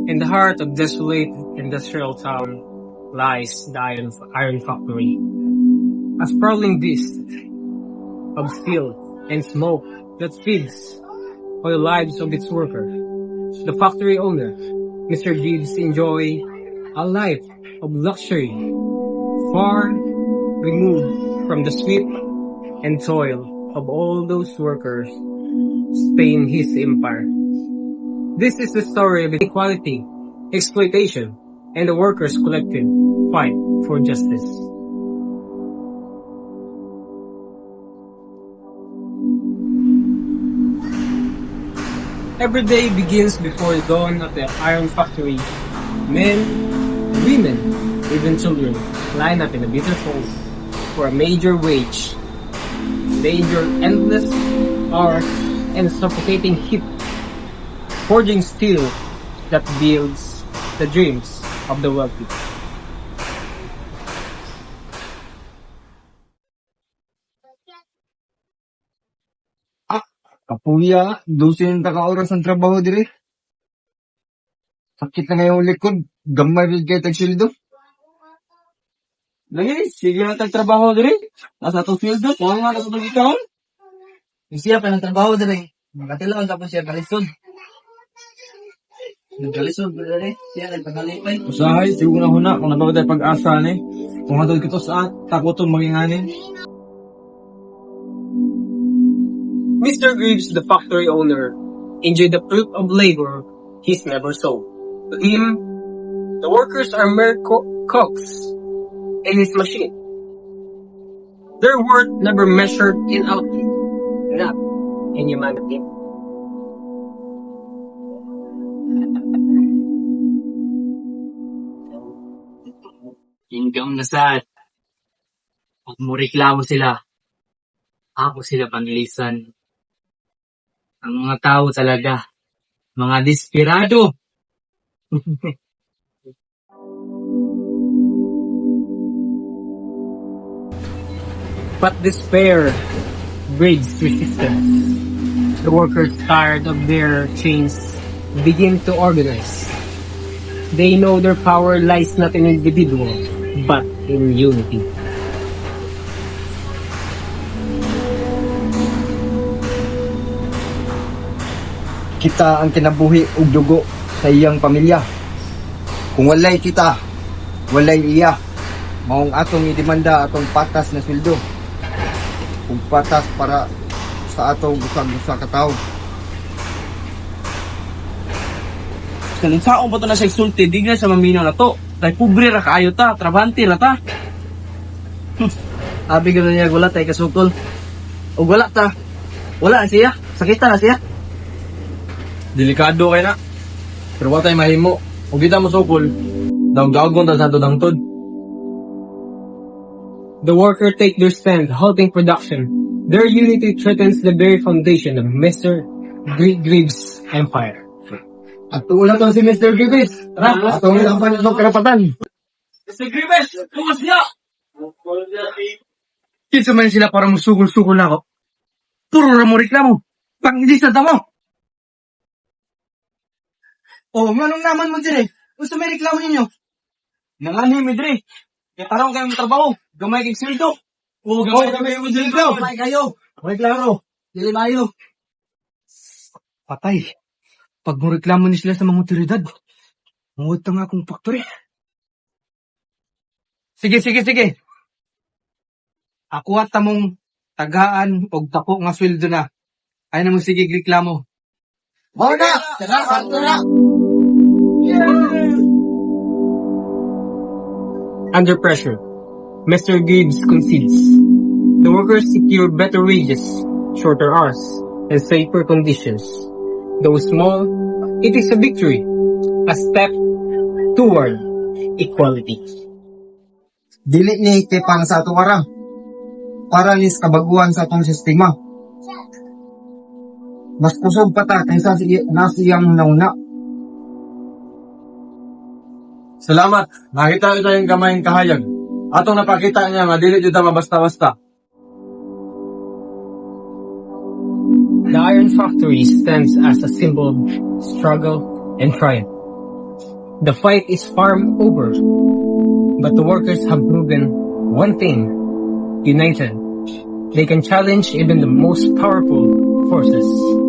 In the heart of desolate industrial town lies the iron factory, a sprawling beast of steel and smoke that feeds on the lives of its workers. The factory owner, Mr. Gibbs, enjoy a life of luxury, far removed from the sweat and toil of all those workers staying his empire. This is the story of inequality, exploitation, and the workers' collective fight for justice. Every day begins before the dawn of the iron factory. Men, women, even children line up in a bitter cold for a major wage. They endure endless hours and suffocating heat, forging steel that builds the dreams of the wealthy. Kapuya, 12 oras ang trabaho dire. Sakit na ngayong likod. Gamay rin kayo tagsildo. Lagi, sige na trabaho dire. Nasa itong fieldo, kung nga nasa itong ikaw. Siya pa ng trabaho dire. Magkatilaw tapos siya kalisod. Nagkalisod dire. Siya nagpakalipay. Usahay, siguro na huna, kung nabawa tayo pag-asa ni. Kung hatod kito sa takoton maginganin. Mr. Greaves, the factory owner, enjoyed the fruit of labor he's never sold. To him, the workers are mere cooks in his machine. Their worth never measured in output, not in humanity. Income na sad. Pag mo reklamo sila, ako sila panilisan. Ang mga tao talaga, mga desperado. But despair breeds resistance. The workers, tired of their chains, begin to organize. They know their power lies not in individual, but in unity. Kita ang kinabuhi ug dugo sa iyang pamilya. Kung walay kita, walay iya. Maong atong idemanda atong patas na sweldo. Ug patas para sa atong usag-usa ka tawo. Saling-saong pa ito na siya sulti, di na sa maminaw na to. Dahil pobre ra kaayo ta, trabante ra ta. Abi ka niya gulat ay kasukol. O wala ta. Wala siya. Sakita na siya. Delikado kay na. Pero wa tayo mahimo. Kung kita mo sukol, daog-daogon ta sa dangtod. The worker take their stand, halting production. Their unity threatens the very foundation of Mr. Greaves' empire. At ulan to si Mr. Gibbs. Tara, atong ilang panusok karapatan. Mr. Grimes, tumas niya! Kinsa man sila para musugol-sugol na ako. Puro ra mo reklamo. Pang-ilista ta mo. Oh, manong naman mo dire. Gusto may reklamo ninyo? Nangani mi dire. Kaya tarong kayong trabaho. Gamay kayong sweldo. O gamay kayong sweldo. Gamay kayo. Reklamo. Dili mayo. Patay. Pag mo reklamo ni sila sa mga otoridad, mangutang akong factory. Sige. Ako at tamong tagaan o tapo nga sweldo na. Ay na mo sige reklamo. Muna! Tara, tara! Under pressure, Mr. Gibbs concedes. The workers secure better wages, shorter hours, and safer conditions. Though small, it is a victory, a step toward equality. Dili ni kay para sa atong arang. Para nis kabaguan sa atong sistema. Mas kusog pa ta kaysa nasiyang nauna. Salamat. Nakita ito yung kamayang kahayag. Atong napakita niya nga dili jud ta mabasta-basta. The iron factory stands as a symbol of struggle and triumph. The fight is far over, but the workers have proven one thing: united, they can challenge even the most powerful forces.